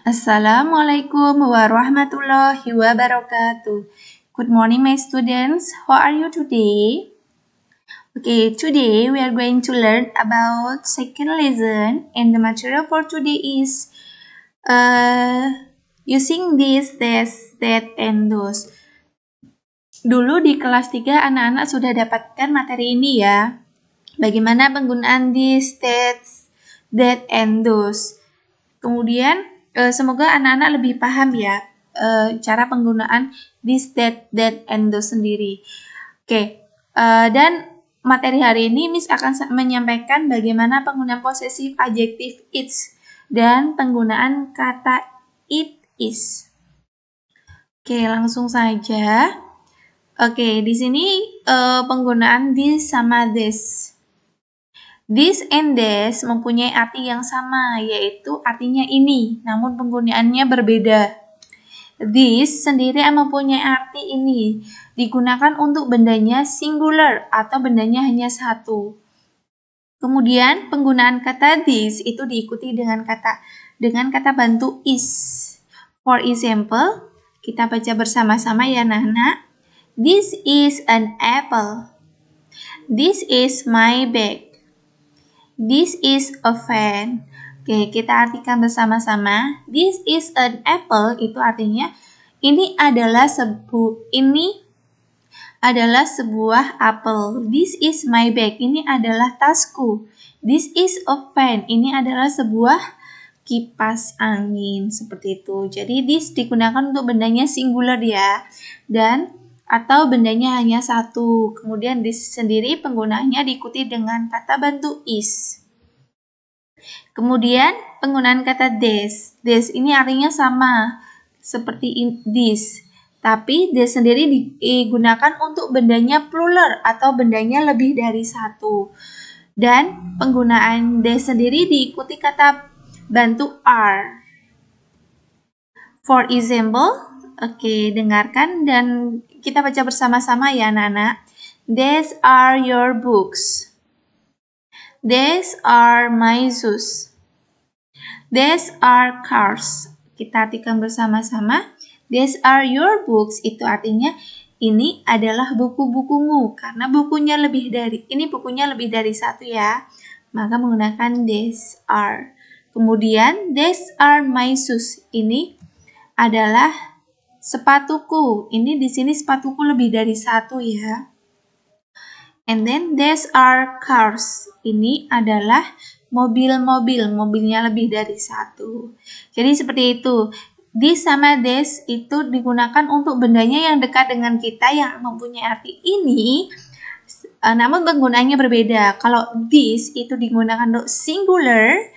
Assalamualaikum warahmatullahi wabarakatuh. Good morning, my students. How are you today? Okay, today we are going to learn about second lesson, and the material for today is using this, that, and those. Dulu di kelas 3 anak-anak sudah dapatkan materi ini ya. Bagaimana penggunaan this, that, and those. Kemudian semoga anak-anak lebih paham ya cara penggunaan this, that, and those sendiri. Oke, dan materi hari ini Miss akan menyampaikan bagaimana penggunaan posesif adjektif its dan penggunaan kata it is. Oke, langsung saja. Oke, di sini penggunaan this sama this. This and this mempunyai arti yang sama, yaitu artinya ini, namun penggunaannya berbeda. This sendiri mempunyai arti ini, digunakan untuk bendanya singular atau bendanya hanya satu. Kemudian penggunaan kata this itu diikuti dengan kata bantu is. For example, kita baca bersama-sama ya anak-anak. This is an apple. This is my bag. This is a fan. Oke, kita artikan bersama-sama. This is an apple itu artinya ini adalah sebuah apel. This is my bag. Ini adalah tasku. This is a fan. Ini adalah sebuah kipas angin. Seperti itu. Jadi this digunakan untuk bendanya singular ya. Atau bendanya hanya satu. Kemudian this sendiri penggunaannya diikuti dengan kata bantu is. Kemudian penggunaan kata this. This ini artinya sama seperti this. Tapi this sendiri digunakan untuk bendanya plural atau bendanya lebih dari satu. Dan penggunaan this sendiri diikuti kata bantu are. For example, oke, dengarkan dan kita baca bersama-sama ya anak-anak. These are your books. These are my shoes. These are cars. Kita artikan bersama-sama. These are your books. Itu artinya ini adalah buku-bukumu. Karena bukunya lebih dari satu ya. Maka menggunakan these are. Kemudian these are my shoes. Ini adalah sepatuku. Ini di sini sepatuku lebih dari satu ya. And then these are cars. Ini adalah mobilnya lebih dari satu. Jadi seperti itu. This sama this itu digunakan untuk bendanya yang dekat dengan kita yang mempunyai arti ini. Namun penggunaannya berbeda. Kalau this itu digunakan untuk singular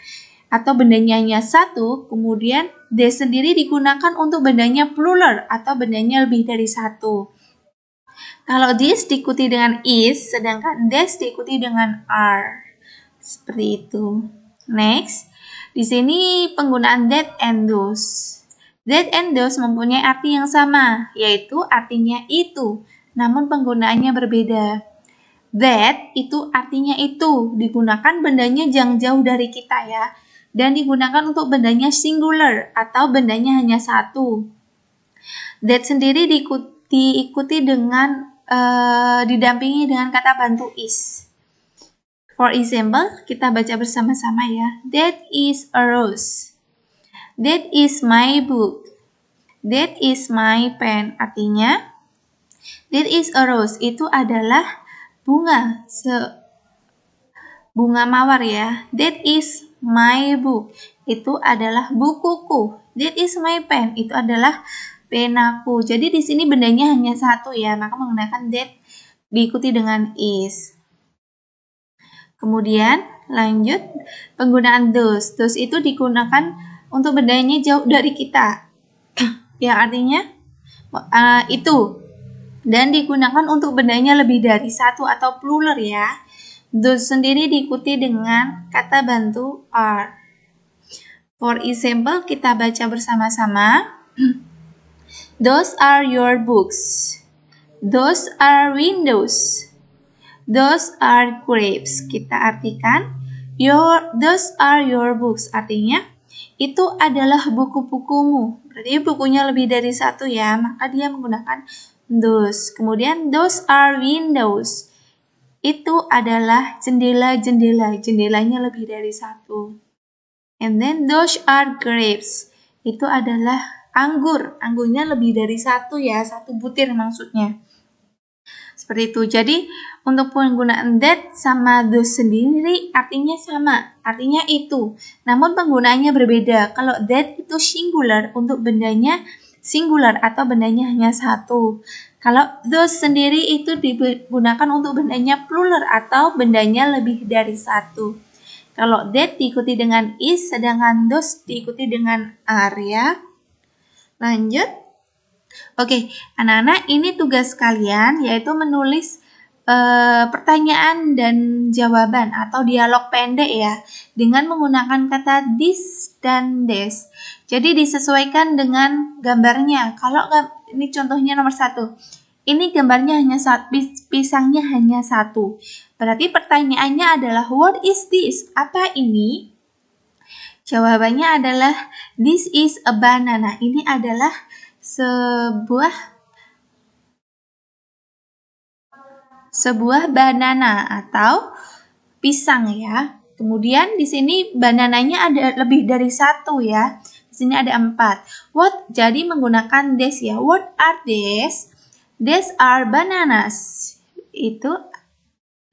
atau bendanya hanya satu, kemudian this sendiri digunakan untuk bendanya plural atau bendanya lebih dari satu. Kalau this diikuti dengan is, sedangkan this diikuti dengan are. Seperti itu. Next, di sini penggunaan that and those. That and those mempunyai arti yang sama, yaitu artinya itu, namun penggunaannya berbeda. That itu artinya itu, digunakan bendanya yang jauh dari kita ya. Dan digunakan untuk bendanya singular atau bendanya hanya satu. That sendiri diikuti dengan didampingi dengan kata bantu is. For example, kita baca bersama-sama ya. That is a rose. That is my book. That is my pen. Artinya, that is a rose itu adalah bunga mawar ya. That is my book. Itu adalah bukuku. That is my pen. Itu adalah penaku. Jadi di sini bendanya hanya satu ya, maka menggunakan that diikuti dengan is. Kemudian lanjut penggunaan those. Those itu digunakan untuk bendanya jauh dari kita. Yang artinya itu. Dan digunakan untuk bendanya lebih dari satu atau plural ya. Those sendiri diikuti dengan kata bantu are. For example, kita baca bersama-sama. Those are your books. Those are windows. Those are grapes. Kita artikan those are your books. Artinya itu adalah buku-bukumu. Berarti bukunya lebih dari satu ya, maka dia menggunakan those. Kemudian those are windows. Itu adalah jendela-jendela. Jendelanya lebih dari satu. And then those are grapes. Itu adalah anggur. Anggurnya lebih dari satu ya, satu butir maksudnya. Seperti itu. Jadi untuk penggunaan that sama those sendiri artinya sama, artinya itu. Namun penggunaannya berbeda. Kalau that itu singular, untuk bendanya singular atau bendanya hanya satu. Kalau those sendiri itu digunakan untuk bendanya plural atau bendanya lebih dari satu. Kalau that diikuti dengan is, sedangkan those diikuti dengan are ya. Lanjut. Oke, anak-anak, ini tugas kalian yaitu menulis pertanyaan dan jawaban atau dialog pendek ya, dengan menggunakan kata this dan this. Jadi disesuaikan dengan gambarnya. Kalau ini contohnya nomor 1. Ini gambarnya hanya pisangnya hanya satu. Berarti pertanyaannya adalah what is this? Apa ini? Jawabannya adalah this is a banana. Ini adalah sebuah banana atau pisang ya. Kemudian di sini banananya ada lebih dari satu ya. Di sini ada 4. What? Jadi menggunakan this ya. What are these? These are bananas. Itu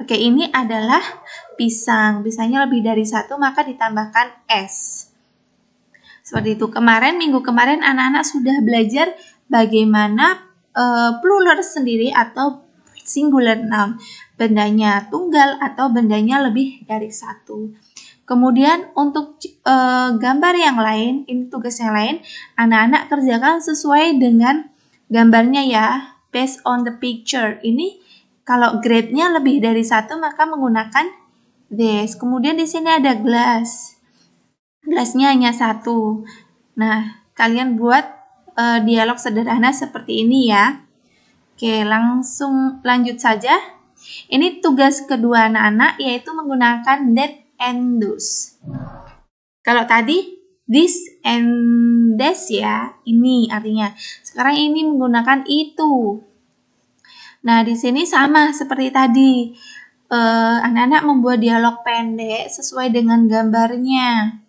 oke, ini adalah pisang. Pisangnya lebih dari satu, maka ditambahkan s. Seperti itu. Minggu kemarin anak-anak sudah belajar bagaimana plural sendiri atau singular noun. Bendanya tunggal atau bendanya lebih dari satu. Kemudian untuk gambar yang lain, ini tugas yang lain, anak-anak kerjakan sesuai dengan gambarnya ya. Based on the picture. Ini kalau grade-nya lebih dari satu, maka menggunakan this. Kemudian di sini ada glass. Gelasnya hanya satu. Nah, kalian buat dialog sederhana seperti ini ya. Oke, langsung lanjut saja. Ini tugas kedua anak-anak, yaitu menggunakan that and those. Kalau tadi this and this ya, ini artinya. Sekarang ini menggunakan itu. Nah, di sini sama seperti tadi. Anak-anak membuat dialog pendek sesuai dengan gambarnya.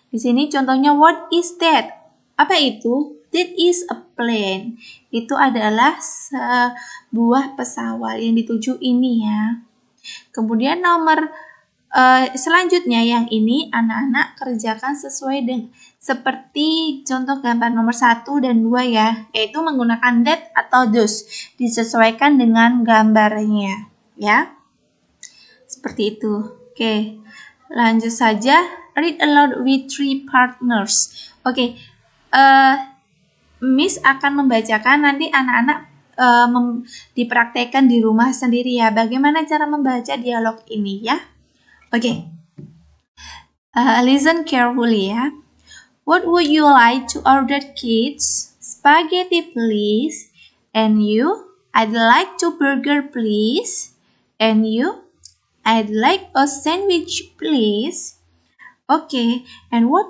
Di sini contohnya what is that? Apa itu? That is a plane. Itu adalah sebuah pesawat yang dituju ini ya. Kemudian nomor selanjutnya yang ini anak-anak kerjakan sesuai dengan seperti contoh gambar nomor 1 dan 2 ya, yaitu menggunakan that atau those, disesuaikan dengan gambarnya ya. Seperti itu. Oke, lanjut saja. Read aloud with 3 partners. Oke, Miss akan membacakan, nanti anak-anak dipraktekkan di rumah sendiri ya. Bagaimana cara membaca dialog ini ya? Oke. Listen carefully ya. What would you like to order, kids? Spaghetti, please. And you? I'd like to burger, please. And you? I'd like a sandwich, please. Okay, and what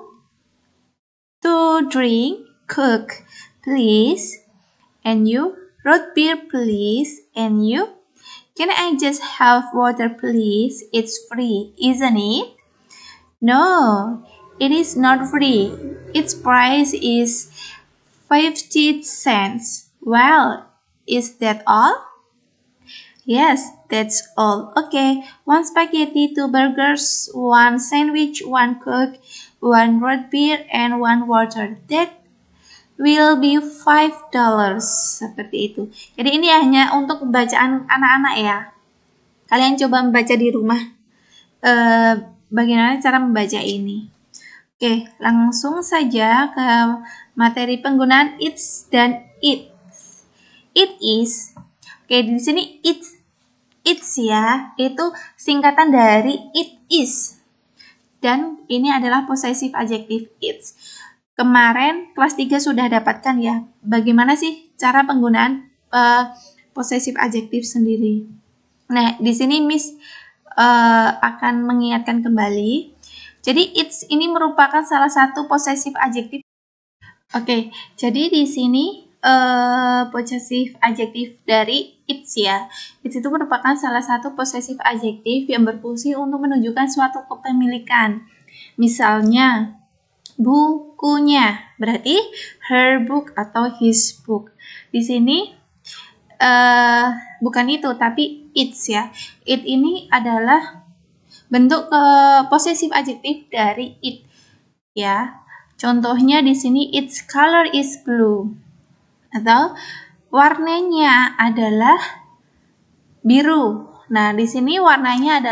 to drink? Coke, please. And you? Root beer, please. And you? Can I just have water, please? It's free, isn't it? No, it is not free. Its price is 50 cents. Well, is that all? Yes, that's all. Okay, 1 spaghetti, 2 burgers, 1 sandwich, 1 Coke, 1 root beer, and 1 water. That will be $5. Seperti itu. Jadi ini hanya untuk bacaan anak-anak ya. Kalian coba membaca di rumah. Bagaimana cara membaca ini? Oke, langsung saja ke materi penggunaan it's dan its. It is. Oke, di sini it's ya, itu singkatan dari it is. Dan ini adalah possessive adjective it's. Kemarin kelas 3 sudah dapatkan ya, bagaimana sih cara penggunaan possessive adjective sendiri. Nah, di sini Miss akan mengingatkan kembali. Jadi its ini merupakan salah satu possessive adjective. Oke, jadi di sini possessive adjective dari its ya. Its itu merupakan salah satu possessive adjective yang berfungsi untuk menunjukkan suatu kepemilikan. Misalnya, bukunya, berarti her book atau his book. Di sini bukan itu, tapi its ya. It ini adalah bentuk possessive adjective dari it ya. Contohnya di sini its color is blue atau warnanya adalah biru. Nah, di sini warnanya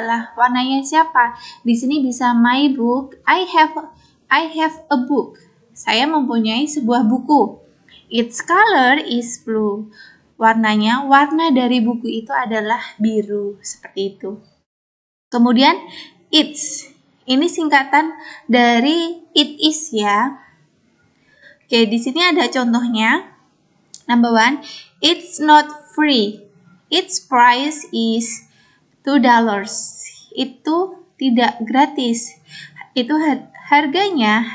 siapa? Di sini bisa my book, I have a book. Saya mempunyai sebuah buku. Its color is blue. Warna dari buku itu adalah biru, seperti itu. Kemudian its, ini singkatan dari it is ya. Oke, di sini ada contohnya. Number 1, it's not free. Its price is $2. Itu tidak gratis. Itu harganya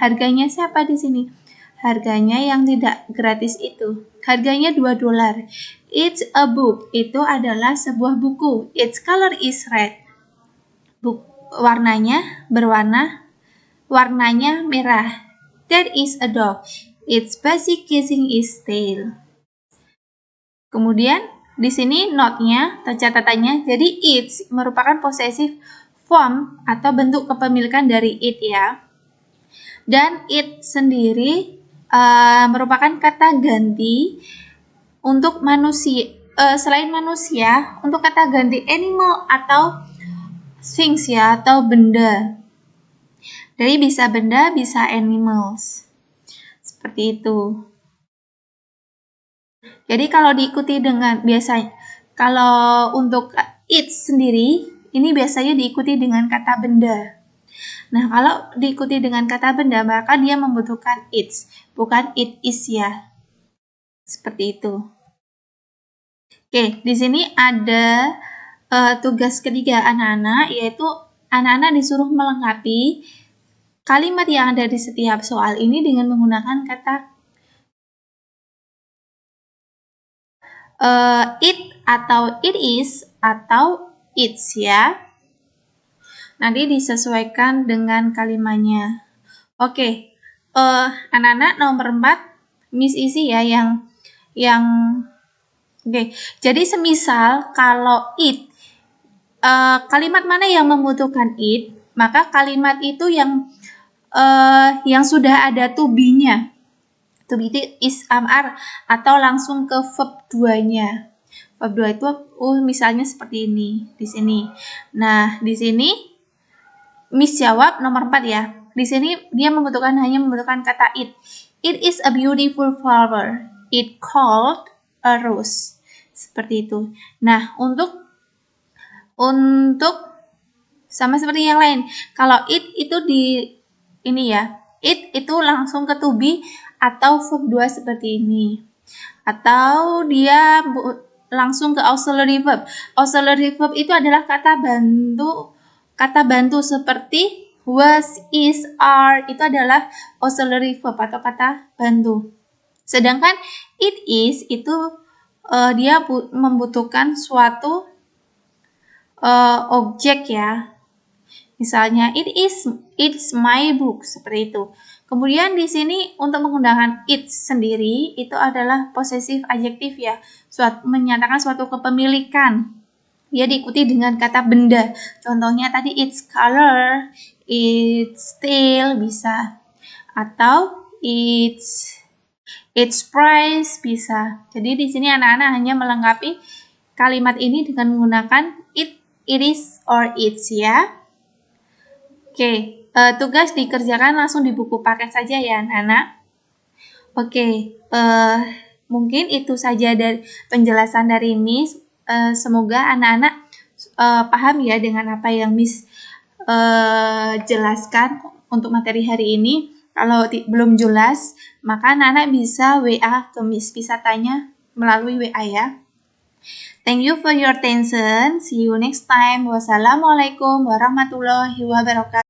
siapa di sini? Harganya yang tidak gratis itu. Harganya $2. It's a book. Itu adalah sebuah buku. Its color is red. Warnanya merah. That is a dog. Its basic casing is tail. Kemudian di sini note-nya atau catatannya, jadi its merupakan possessive form atau bentuk kepemilikan dari it ya. Dan it sendiri merupakan kata ganti untuk manusia, selain manusia, untuk kata ganti animal atau things ya, atau benda. Jadi bisa benda, bisa animals. Seperti itu. Jadi kalau diikuti dengan kalau untuk it sendiri, ini biasanya diikuti dengan kata benda. Nah, kalau diikuti dengan kata benda, maka dia membutuhkan its, bukan it is ya. Seperti itu. Oke, di sini ada tugas ketiga anak-anak, yaitu anak-anak disuruh melengkapi kalimat yang ada di setiap soal ini dengan menggunakan kata it atau it is atau it's ya. Nanti disesuaikan dengan kalimatnya. Oke, anak-anak nomor 4, Miss isi ya yang oke. Jadi semisal kalau it, kalimat mana yang membutuhkan it, maka kalimat itu yang sudah ada to be-nya. To be itu is, am, are, atau langsung ke verb 2-nya. Verb 2 itu misalnya seperti ini di sini. Nah, di sini Miss jawab nomor 4 ya. Di sini dia hanya membutuhkan kata it. It is a beautiful flower. It called a rose. Seperti itu. Nah, untuk sama seperti yang lain. Kalau it itu it itu langsung ke to be atau verb 2 seperti ini. Atau dia langsung ke auxiliary verb. Auxiliary verb itu adalah kata bantu seperti was, is, are, itu adalah auxiliary verb atau kata bantu. Sedangkan it is itu dia membutuhkan suatu objek ya. Misalnya it's my book, seperti itu. Kemudian di sini untuk menggunakan it sendiri itu adalah possessive adjective ya, menyatakan suatu kepemilikan. Dia diikuti dengan kata benda. Contohnya tadi its color, its tail bisa, atau its price bisa. Jadi di sini anak-anak hanya melengkapi kalimat ini dengan menggunakan it is, or its ya. Oke, tugas dikerjakan langsung di buku paket saja ya anak-anak. Oke, mungkin itu saja dari penjelasan dari Miss. Semoga anak-anak paham ya dengan apa yang Miss jelaskan untuk materi hari ini. Kalau belum jelas, maka anak-anak bisa WA ke Miss, bisa tanya melalui WA ya. Thank you for your attention. See you next time. Wassalamualaikum warahmatullahi wabarakatuh.